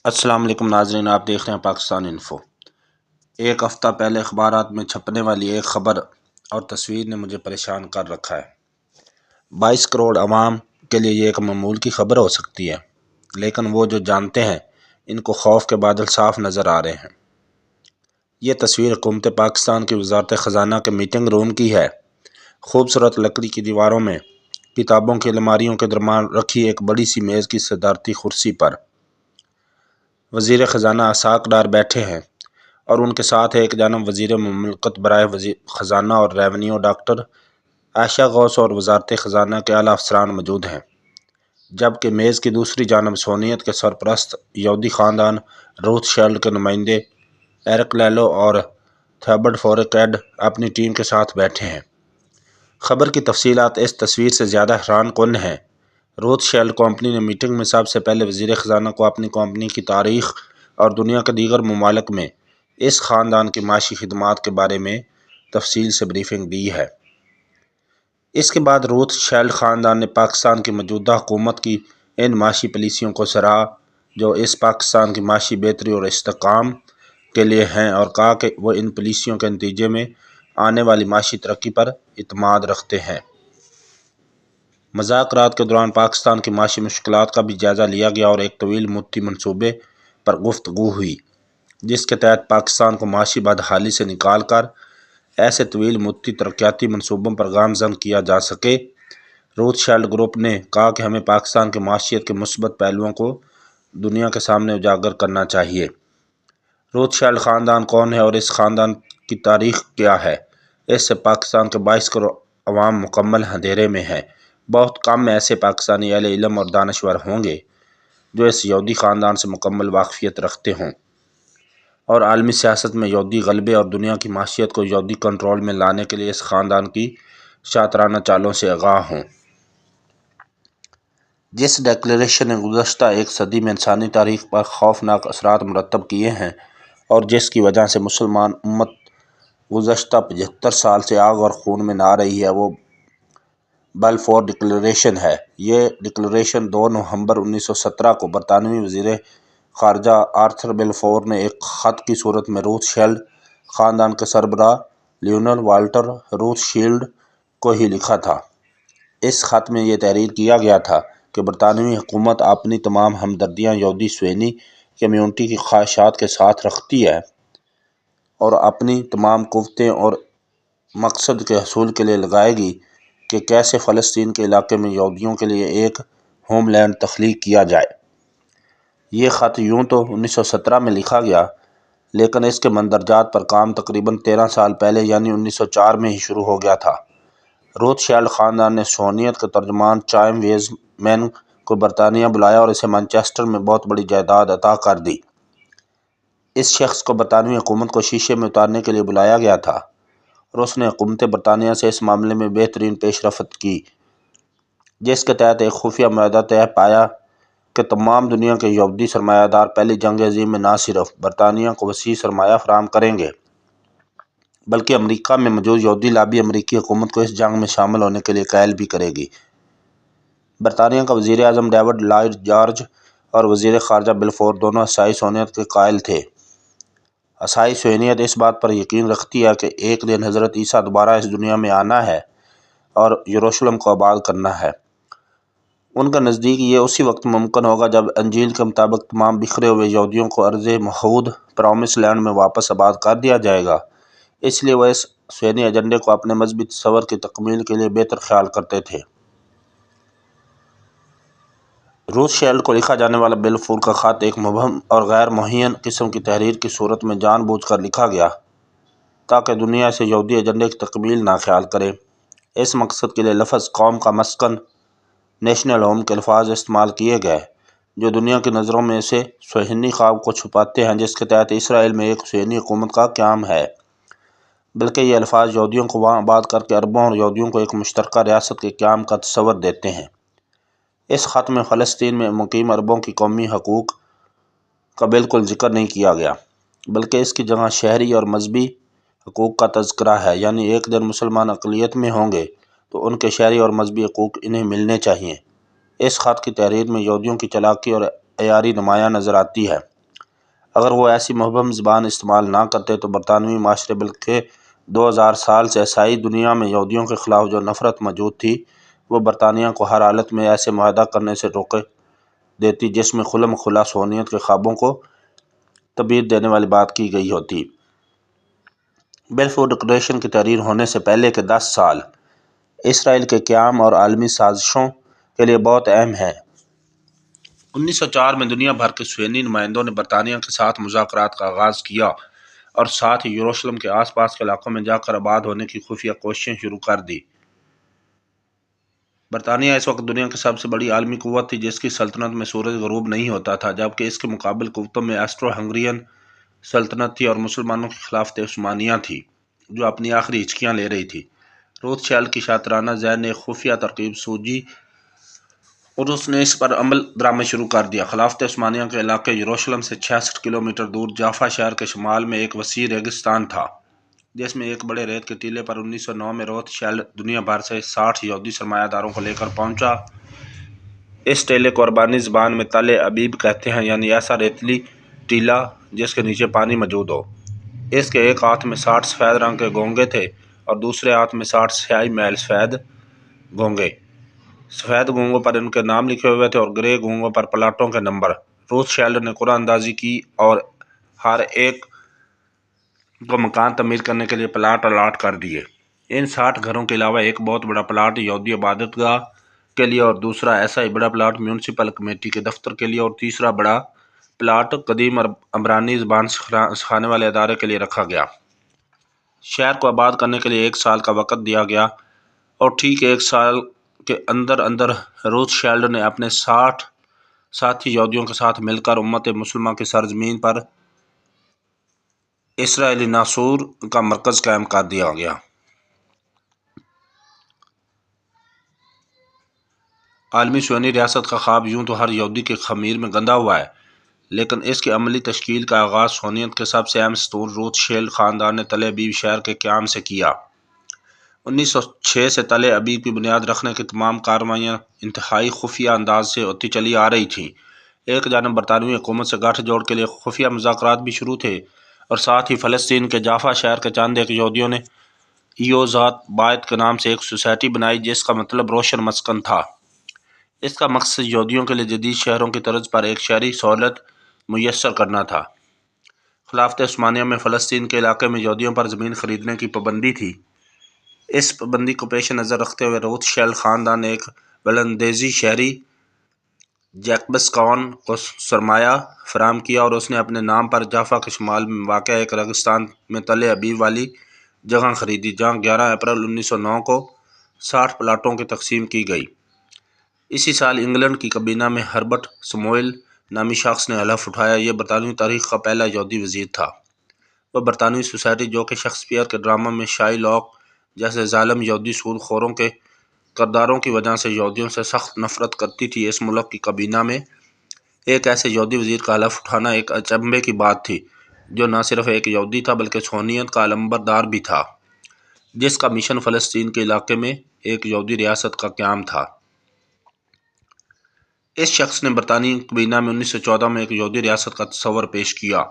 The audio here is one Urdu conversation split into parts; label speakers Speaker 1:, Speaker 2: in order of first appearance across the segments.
Speaker 1: السلام علیکم ناظرین، آپ دیکھ رہے ہیں پاکستان انفو۔ ایک ہفتہ پہلے اخبارات میں چھپنے والی ایک خبر اور تصویر نے مجھے پریشان کر رکھا ہے۔ 22 کروڑ عوام کے لیے یہ ایک معمول کی خبر ہو سکتی ہے، لیکن وہ جو جانتے ہیں ان کو خوف کے بادل صاف نظر آ رہے ہیں۔ یہ تصویر حکومت پاکستان کی وزارت خزانہ کے میٹنگ روم کی ہے۔ خوبصورت لکڑی کی دیواروں میں کتابوں کی الماریوں کے درمیان رکھی ایک بڑی سی میز کی صدارتی کرسی پر وزیر خزانہ اسحاق ڈار بیٹھے ہیں اور ان کے ساتھ ایک جانب وزیر مملکت برائے خزانہ اور ریونیو ڈاکٹر عائشہ غوث اور وزارت خزانہ کے اعلیٰ افسران موجود ہیں، جبکہ میز کی دوسری جانب سونیت کے سرپرست یہودی خاندان روتھ شیلڈ کے نمائندے ایرک لیلو اور تھیوبرٹ فورکیڈ اپنی ٹیم کے ساتھ بیٹھے ہیں۔ خبر کی تفصیلات اس تصویر سے زیادہ حیران کن ہیں۔ روتھ شیلڈ کمپنی نے میٹنگ میں سب سے پہلے وزیر خزانہ کو اپنی کمپنی کی تاریخ اور دنیا کے دیگر ممالک میں اس خاندان کی معاشی خدمات کے بارے میں تفصیل سے بریفنگ دی ہے۔ اس کے بعد روتھ شیلڈ خاندان نے پاکستان کی موجودہ حکومت کی ان معاشی پالیسیوں کو سراہا جو اس پاکستان کی معاشی بہتری اور استحکام کے لیے ہیں، اور کہا کہ وہ ان پالیسیوں کے نتیجے میں آنے والی معاشی ترقی پر اعتماد رکھتے ہیں۔ مذاکرات کے دوران پاکستان کی معاشی مشکلات کا بھی جائزہ لیا گیا اور ایک طویل مدتی منصوبے پر گفتگو ہوئی، جس کے تحت پاکستان کو معاشی بدحالی سے نکال کر ایسے طویل مدتی ترقیاتی منصوبوں پر گامزن کیا جا سکے۔ روتھ شیلڈ گروپ نے کہا کہ ہمیں پاکستان کی معیشت کے مثبت پہلوؤں کو دنیا کے سامنے اجاگر کرنا چاہیے۔ روتھ شیلڈ خاندان کون ہے اور اس خاندان کی تاریخ کیا ہے؟ اس سے پاکستان کے 22 کروڑ عوام مکمل اندھیرے میں ہیں۔ بہت کم ایسے پاکستانی اہل علم اور دانشور ہوں گے جو اس یہودی خاندان سے مکمل واقفیت رکھتے ہوں اور عالمی سیاست میں یہودی غلبے اور دنیا کی معیشت کو یہودی کنٹرول میں لانے کے لیے اس خاندان کی شاطرانہ چالوں سے آگاہ ہوں۔ جس ڈکلیریشن نے گزشتہ ایک صدی میں انسانی تاریخ پر خوفناک اثرات مرتب کیے ہیں اور جس کی وجہ سے مسلمان امت گزشتہ 75 سال سے آگ اور خون میں نہا رہی ہے، وہ بلفور ڈکلیریشن ہے۔ یہ ڈکلیریشن 2 نومبر 1917 کو برطانوی وزیر خارجہ آرتھر بلفور نے ایک خط کی صورت میں روتھ شیلڈ خاندان کے سربراہ لیونل والٹر روتھ شیلڈ کو ہی لکھا تھا۔ اس خط میں یہ تحریر کیا گیا تھا کہ برطانوی حکومت اپنی تمام ہمدردیاں یہودی سنی کمیونٹی کی خواہشات کے ساتھ رکھتی ہے اور اپنی تمام قوتیں اور مقصد کے حصول کے لیے لگائے گی کہ کیسے فلسطین کے علاقے میں یہودیوں کے لیے ایک ہوم لینڈ تخلیق کیا جائے۔ یہ خط یوں تو 1917 میں لکھا گیا، لیکن اس کے مندرجات پر کام تقریباً 13 سال پہلے یعنی 1904 میں ہی شروع ہو گیا تھا۔ روتھ شیلڈ خاندان نے سونیت کے ترجمان چائم ویز مین کو برطانیہ بلایا اور اسے مانچسٹر میں بہت بڑی جائیداد عطا کر دی۔ اس شخص کو برطانوی حکومت کو شیشے میں اتارنے کے لیے بلایا گیا تھا اور اس نے حکومت برطانیہ سے اس معاملے میں بہترین پیش رفت کی، جس کے تحت ایک خفیہ معاہدہ طے پایا کہ تمام دنیا کے یہودی سرمایہ دار پہلی جنگ عظیم میں نہ صرف برطانیہ کو وسیع سرمایہ فراہم کریں گے بلکہ امریکہ میں موجود یہودی لابی امریکی حکومت کو اس جنگ میں شامل ہونے کے لیے قائل بھی کرے گی۔ برطانیہ کا وزیر اعظم ڈیوڈ لائیڈ جارج اور وزیر خارجہ بلفور دونوں عیسائی سونیت کے قائل تھے۔ عیسائی سونیت اس بات پر یقین رکھتی ہے کہ ایک دن حضرت عیسیٰ دوبارہ اس دنیا میں آنا ہے اور یروشلم کو آباد کرنا ہے۔ ان کے نزدیک یہ اسی وقت ممکن ہوگا جب انجیل کے مطابق تمام بکھرے ہوئے یہودیوں کو ارض موعود پرامس لینڈ میں واپس آباد کر دیا جائے گا۔ اس لیے وہ اس سونی ایجنڈے کو اپنے مذہبی تصور کی تکمیل کے لیے بہتر خیال کرتے تھے۔ روتھ شیلڈ کو لکھا جانے والا بلفور کا خط ایک مبہم اور غیر معین قسم کی تحریر کی صورت میں جان بوجھ کر لکھا گیا تاکہ دنیا اسے یہودی ایجنڈے کی تکمیل نہ خیال کرے۔ اس مقصد کے لیے لفظ قوم کا مسکن نیشنل ہوم کے الفاظ استعمال کیے گئے جو دنیا کی نظروں میں اسے صہیونی خواب کو چھپاتے ہیں جس کے تحت اسرائیل میں ایک صہیونی حکومت کا قیام ہے، بلکہ یہ الفاظ یہودیوں کو وہاں آباد کر کے عربوں اور یہودیوں کو ایک مشترکہ ریاست کے قیام کا تصور دیتے ہیں۔ اس خط میں فلسطین میں مقیم عربوں کی قومی حقوق کا بالکل ذکر نہیں کیا گیا، بلکہ اس کی جگہ شہری اور مذہبی حقوق کا تذکرہ ہے، یعنی ایک دن مسلمان اقلیت میں ہوں گے تو ان کے شہری اور مذہبی حقوق انہیں ملنے چاہئیں۔ اس خط کی تحریر میں یہودیوں کی چالاکی اور عیاری نمایاں نظر آتی ہے۔ اگر وہ ایسی مبہم زبان استعمال نہ کرتے تو برطانوی معاشرے بلکہ 2000 سال سے عیسائی دنیا میں یہودیوں کے خلاف جو نفرت موجود تھی وہ برطانیہ کو ہر حالت میں ایسے معاہدہ کرنے سے روک دیتی جس میں کھلم کھلا صہیونیت کے خوابوں کو تعبیر دینے والی بات کی گئی ہوتی۔ بلفور ڈکلریشن کی تحریر ہونے سے پہلے کے 10 سال اسرائیل کے قیام اور عالمی سازشوں کے لیے بہت اہم ہیں۔ 1904 میں دنیا بھر کے صہیونی نمائندوں نے برطانیہ کے ساتھ مذاکرات کا آغاز کیا اور ساتھ ہی یروشلم کے آس پاس کے علاقوں میں جا کر آباد ہونے کی خفیہ کوششیں شروع کر دی۔ برطانیہ اس وقت دنیا کی سب سے بڑی عالمی قوت تھی جس کی سلطنت میں سورج غروب نہیں ہوتا تھا، جبکہ اس کے مقابل قوتوں میں آسٹرو ہنگرین سلطنت تھی اور مسلمانوں کے خلافت عثمانیہ تھی جو اپنی آخری ہچکیاں لے رہی تھی۔ روتشیلڈ کی شاطرانہ ذہن نے ایک خفیہ ترکیب سوچی اور اس نے اس پر عمل درآمد شروع کر دیا۔ خلافت عثمانیہ کے علاقے یروشلم سے 66 کلومیٹر دور جافا شہر کے شمال میں ایک وسیع ریگستان تھا جس میں ایک بڑے ریت کے ٹیلے پر 1909 میں روتشیلڈ دنیا بھر سے 60 یہودی سرمایہ داروں کو لے کر پہنچا۔ اس ٹیلے کو عبرانی زبان میں تل ابیب کہتے ہیں، یعنی ایسا ریتیلی ٹیلہ جس کے نیچے پانی موجود ہو۔ اس کے ایک ہاتھ میں 60 سفید رنگ کے گونگے تھے اور دوسرے ہاتھ میں 60 سیاہی میل سفید گونگے۔ سفید گونگوں پر ان کے نام لکھے ہوئے تھے اور گرے گونگوں پر پلاٹوں کے نمبر۔ روتشیلڈ نے قرعہ اندازی کی اور ہر ایک کو مکان تعمیر کرنے کے لیے پلاٹ الاٹ کر دیے۔ ان 60 گھروں کے علاوہ ایک بہت بڑا پلاٹ یہودی عبادت گاہ کے لیے اور دوسرا ایسا ہی بڑا پلاٹ میونسپل کمیٹی کے دفتر کے لیے اور تیسرا بڑا پلاٹ قدیم عبرانی زبان سکھانے والے ادارے کے لیے رکھا گیا۔ شہر کو آباد کرنے کے لیے 1 سال کا وقت دیا گیا اور ٹھیک 1 سال کے اندر اندر روتشیلڈ نے اپنے 60 ساتھی یہودیوں کے ساتھ مل کر امت مسلمہ کی سرزمین پر اسرائیلی ناسور کا مرکز قائم کر دیا گیا۔ عالمی صہیونی ریاست کا خواب یوں تو ہر یہودی کے خمیر میں گندا ہوا ہے، لیکن اس کی عملی تشکیل کا آغاز صہیونیت کے سب سے اہم ستون روتشیلڈ خاندان نے تل ابیب شہر کے قیام سے کیا۔ 1906 سے تل ابیب کی بنیاد رکھنے کی تمام کارروائیاں انتہائی خفیہ انداز سے ہوتی چلی آ رہی تھیں۔ ایک جانب برطانوی حکومت سے گٹھ جوڑ کے لیے خفیہ مذاکرات بھی شروع تھے اور ساتھ ہی فلسطین کے جافا شہر کے چند ایک یہودیوں نے ذات بائت کے نام سے ایک سوسائٹی بنائی جس کا مطلب روشن مسکن تھا۔ اس کا مقصد یہودیوں کے لیے جدید شہروں کی طرز پر ایک شہری سہولت میسر کرنا تھا۔ خلافت عثمانیہ میں فلسطین کے علاقے میں یہودیوں پر زمین خریدنے کی پابندی تھی۔ اس پابندی کو پیش نظر رکھتے ہوئے روتشیلڈ خاندان نے ایک ولندیزی شہری جیکبس کون کو سرمایہ فراہم کیا اور اس نے اپنے نام پر جافا کے شمال میں واقع ایک ریگستان میں تل ابیب والی جگہ خریدی جہاں 11 اپریل 1909 کو 60 پلاٹوں کی تقسیم کی گئی۔ اسی سال انگلینڈ کی کابینہ میں ہربرٹ سموئل نامی شخص نے حلف اٹھایا۔ یہ برطانوی تاریخ کا پہلا یہودی وزیر تھا۔ وہ برطانوی سوسائٹی جو کہ شیکسپیئر کے ڈراموں میں شائی لاک جیسے ظالم یہودی سود خوروں کے کرداروں کی وجہ سے یہودیوں سے سخت نفرت کرتی تھی، اس ملک کی کابینہ میں ایک ایسے یہودی وزیر کا حلف اٹھانا ایک اچنبھے کی بات تھی جو نہ صرف ایک یہودی تھا بلکہ صہیونیت کا علمبردار بھی تھا جس کا مشن فلسطین کے علاقے میں ایک یہودی ریاست کا قیام تھا۔ اس شخص نے برطانوی کابینہ میں 1914 میں ایک یہودی ریاست کا تصور پیش کیا۔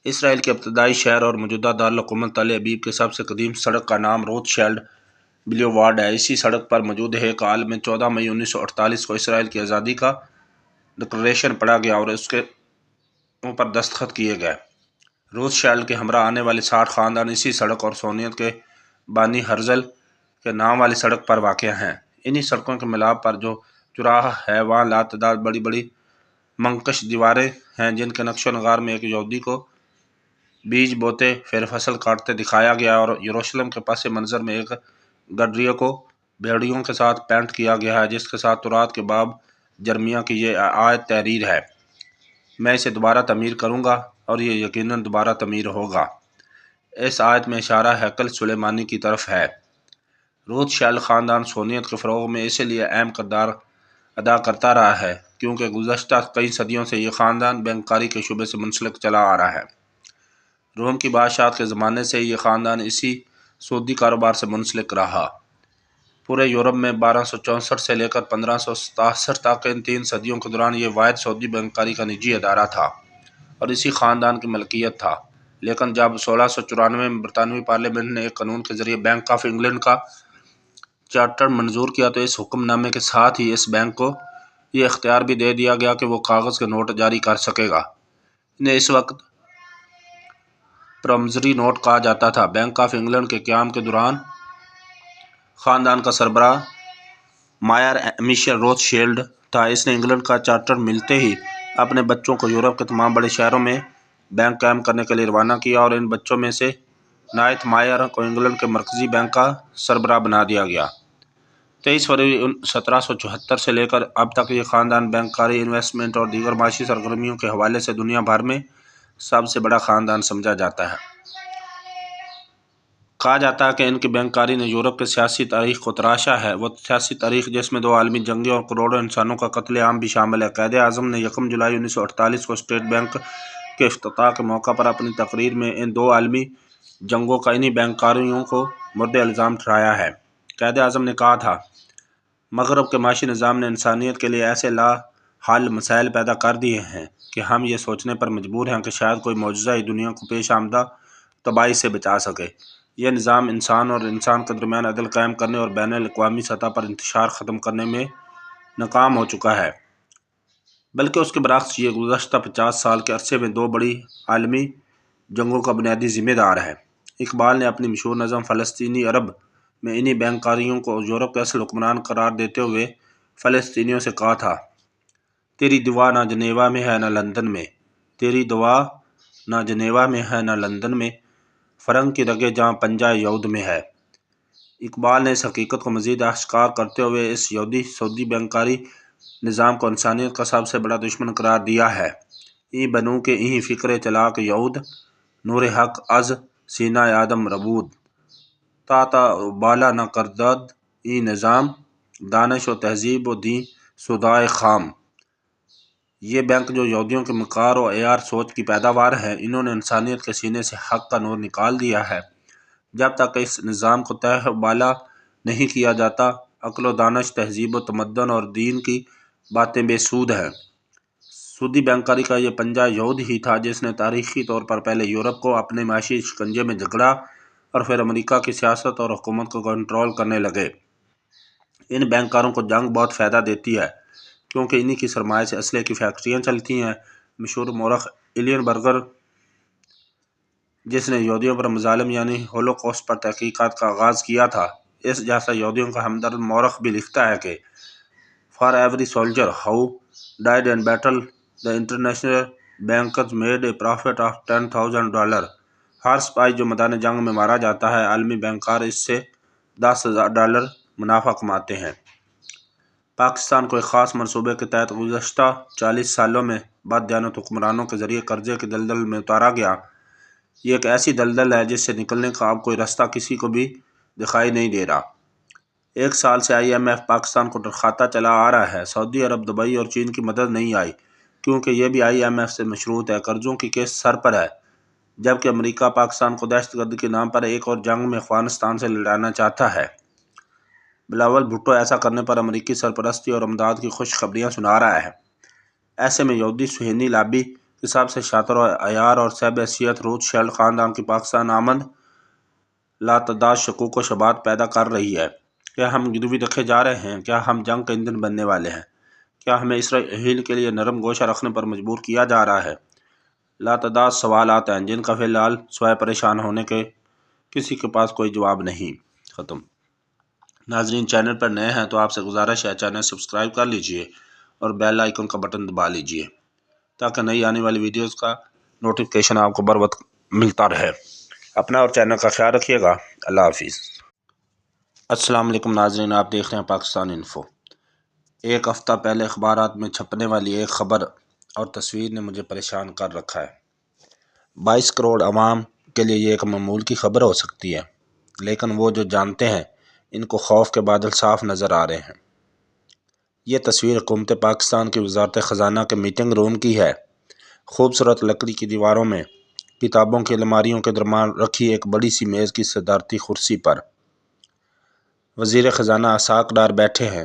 Speaker 1: اسرائیل کے ابتدائی شہر اور موجودہ دارالحکومت تل ابیب کے سب سے قدیم سڑک کا نام روتشیلڈ بلیوارڈ ہے۔ اسی سڑک پر موجود ہیک ہال میں 14 مئی 1948 کو اسرائیل کی آزادی کا ڈکلریشن پڑھا گیا اور اس کے اوپر دستخط کیے گئے۔ روتشیلڈ کے ہمراہ آنے والے 60 خاندان اسی سڑک اور صہیونیت کے بانی ہرزل کے نام والی سڑک پر واقع ہیں۔ انہی سڑکوں کے ملاب پر جو چوراہا ہے وہاں لاتعداد بڑی بڑی منقش دیواریں ہیں جن کے نقش و نگار میں ایک یہودی کو بیج بوتے پھر فصل کاٹتے دکھایا گیا اور یروشلم کے پس منظر میں ایک گڈریے کو بھیڑیوں کے ساتھ پینٹ کیا گیا ہے جس کے ساتھ تورات کے باب جرمیہ کی یہ آیت تحریر ہے: میں اسے دوبارہ تعمیر کروں گا اور یہ یقیناً دوبارہ تعمیر ہوگا۔ اس آیت میں اشارہ ہیکل سلیمانی کی طرف ہے۔ روتشیلڈ خاندان صہیونیت کے فروغ میں اسی لیے اہم کردار ادا کرتا رہا ہے کیونکہ گزشتہ کئی صدیوں سے یہ خاندان بینک کاری کے شعبے سے منسلک چلا آ رہا ہے۔ روم کی بادشاہت کے زمانے سے یہ خاندان اسی سودی کاروبار سے منسلک رہا۔ پورے یورپ میں 1264 سے لے کر 1567 تک ان 3 صدیوں کے دوران یہ واحد سعودی بینک کاری کا نجی ادارہ تھا۔ اور اسی خاندان کی ملکیت تھا، لیکن جب 1694 میں برطانوی پارلیمنٹ نے ایک قانون کے ذریعے بینک آف انگلینڈ کا چارٹر منظور کیا تو اس حکم نامے کے ساتھ ہی اس بینک کو یہ اختیار بھی دے دیا گیا کہ وہ کاغذ کے نوٹ جاری کر سکے گا۔ انہیں اس وقت پرامزری نوٹ کہا جاتا تھا۔ بینک آف انگلینڈ کے قیام کے دوران خاندان کا سربراہ مائر میشل روتھ شیلڈ تھا۔ اس نے انگلینڈ کا چارٹر ملتے ہی اپنے بچوں کو یورپ کے تمام بڑے شہروں میں بینک قائم کرنے کے لیے روانہ کیا اور ان بچوں میں سے نائت مائر کو انگلینڈ کے مرکزی بینک کا سربراہ بنا دیا گیا۔ 23 فروری 1774 سے لے کر اب تک یہ خاندان بینک کاری، انویسٹمنٹ اور دیگر معاشی سرگرمیوں کے حوالے سے دنیا بھر میں سب سے بڑا خاندان سمجھا جاتا ہے۔ کہا جاتا ہے کہ ان کی بینک کاری نے یورپ کے سیاسی تاریخ کو تراشا ہے، وہ سیاسی تاریخ جس میں 2 عالمی جنگیں اور کروڑوں انسانوں کا قتل عام بھی شامل ہے۔ قائد اعظم نے 1 جولائی 1948 کو اسٹیٹ بینک کے افتتاح کے موقع پر اپنی تقریر میں ان 2 عالمی جنگوں کا انہی بینک کاریوں کو مورد الزام ٹھہرایا ہے۔ قائد اعظم نے کہا تھا، مغرب کے معاشی نظام نے انسانیت کے لیے ایسے لا حل مسائل پیدا کر دیے ہیں کہ ہم یہ سوچنے پر مجبور ہیں کہ شاید کوئی معجزہ ہی دنیا کو پیش آمدہ تباہی سے بچا سکے۔ یہ نظام انسان اور انسان کے درمیان عدل قائم کرنے اور بین الاقوامی سطح پر انتشار ختم کرنے میں ناکام ہو چکا ہے، بلکہ اس کے برعکس یہ گزشتہ 50 سال کے عرصے میں 2 بڑی عالمی جنگوں کا بنیادی ذمہ دار ہے۔ اقبال نے اپنی مشہور نظم فلسطینی عرب میں انہی بینک کاریوں کو یورپ کے اصل حکمران قرار دیتے ہوئے فلسطینیوں سے کہا تھا، تیری دعا نہ جنیوا میں ہے نہ لندن میں، تیری دعا نہ جنیوا میں ہے نہ لندن میں، فرنگ کی رگیں جہاں پنجہ یہود میں ہے۔ اقبال نے اس حقیقت کو مزید اشکار کرتے ہوئے اس یہودی سعودی بینکاری نظام کو انسانیت کا سب سے بڑا دشمن قرار دیا ہے۔ ای بنو کے ای فکر چلاک یہود، نور حق از سینہ آدم ربود، تا بالا نہ کردد ای نظام، دانش و تہذیب و دین سودائے خام۔ یہ بینک جو یہودیوں کے مکار و عیار سوچ کی پیداوار ہے، انہوں نے انسانیت کے سینے سے حق کا نور نکال دیا ہے۔ جب تک اس نظام کو تہ و بالا نہیں کیا جاتا، عقل و دانش، تہذیب و تمدن اور دین کی باتیں بے سود ہیں۔ سودی بینکاری کا یہ پنجہ یہود ہی تھا جس نے تاریخی طور پر پہلے یورپ کو اپنے معاشی شکنجے میں جکڑا اور پھر امریکہ کی سیاست اور حکومت کو کنٹرول کرنے لگے۔ ان بینکاروں کو جنگ بہت فائدہ دیتی ہے کیونکہ انہی کی سرمایہ سے اسلحے کی فیکٹریاں چلتی ہیں۔ مشہور مورخ ایلین برگر، جس نے یہودیوں پر مظالم یعنی ہولوکوسٹ پر تحقیقات کا آغاز کیا تھا، اس جیسا یہودیوں کا ہمدرد مورخ بھی لکھتا ہے کہ for every soldier who died in battle the international bankers made a profit of $10,000۔ ہر سپاہی جو میدان جنگ میں مارا جاتا ہے، عالمی بینکار اس سے $10,000 منافع کماتے ہیں۔ پاکستان کو ایک خاص منصوبے کے تحت گزشتہ 40 سالوں میں بددیانت حکمرانوں کے ذریعے قرضے کی دلدل میں اتارا گیا۔ یہ ایک ایسی دلدل ہے جس سے نکلنے کا اب کوئی راستہ کسی کو بھی دکھائی نہیں دے رہا۔ 1 سال سے IMF پاکستان کو ڈرکھاتا چلا آ رہا ہے۔ سعودی عرب، دبئی اور چین کی مدد نہیں آئی کیونکہ یہ بھی IMF سے مشروط ہے۔ قرضوں کی قسط سر پر ہے، جبکہ امریکہ پاکستان کو دہشت گردی کے نام پر ایک اور جنگ میں افغانستان سے لڑانا چاہتا ہے۔ بلاول بھٹو ایسا کرنے پر امریکی سرپرستی اور امداد کی خوشخبریاں سنا رہا ہے۔ ایسے میں یہودی صہیونی لابی کے سب سے شاطر و عیار اور صاحب حیثیت روتھ شیلڈ خاندان کی پاکستان آمد لاتعداد شکوک و شبہات پیدا کر رہی ہے۔ کیا ہم گروی رکھے جا رہے ہیں؟ کیا ہم جنگ کا ایندھن بننے والے ہیں؟ کیا ہمیں اسرائیل کے لیے نرم گوشہ رکھنے پر مجبور کیا جا رہا ہے؟ لاتعداد سوالات ہیں جن کا فی الحال سوائے پریشان ہونے کے کسی کے پاس کوئی جواب نہیں۔ ختم۔ ناظرین، چینل پر نئے ہیں تو آپ سے گزارش ہے چینل سبسکرائب کر لیجئے اور بیل آئیکن کا بٹن دبا لیجئے تاکہ نئی آنے والی ویڈیوز کا نوٹیفیکیشن آپ کو بر وقت ملتا رہے۔ اپنا اور چینل کا خیال رکھیے گا۔ اللہ حافظ۔ السلام علیکم ناظرین، آپ دیکھ رہے ہیں پاکستان انفو۔ ایک ہفتہ پہلے اخبارات میں چھپنے والی ایک خبر اور تصویر نے مجھے پریشان کر رکھا ہے۔ 22 کروڑ عوام کے لیے یہ ایک معمول کی خبر ہو سکتی ہے، لیکن وہ جو جانتے ہیں ان کو خوف کے بادل صاف نظر آ رہے ہیں۔ یہ تصویر حکومت پاکستان کی وزارت خزانہ کے میٹنگ روم کی ہے۔ خوبصورت لکڑی کی دیواروں میں کتابوں کی الماریوں کے درمیان رکھی ایک بڑی سی میز کی صدارتی کرسی پر وزیر خزانہ اسحاق ڈار بیٹھے ہیں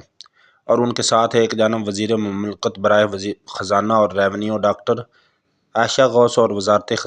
Speaker 1: اور ان کے ساتھ ایک جانب وزیر مملکت برائے خزانہ اور ریونیو ڈاکٹر عائشہ غوث اور وزارت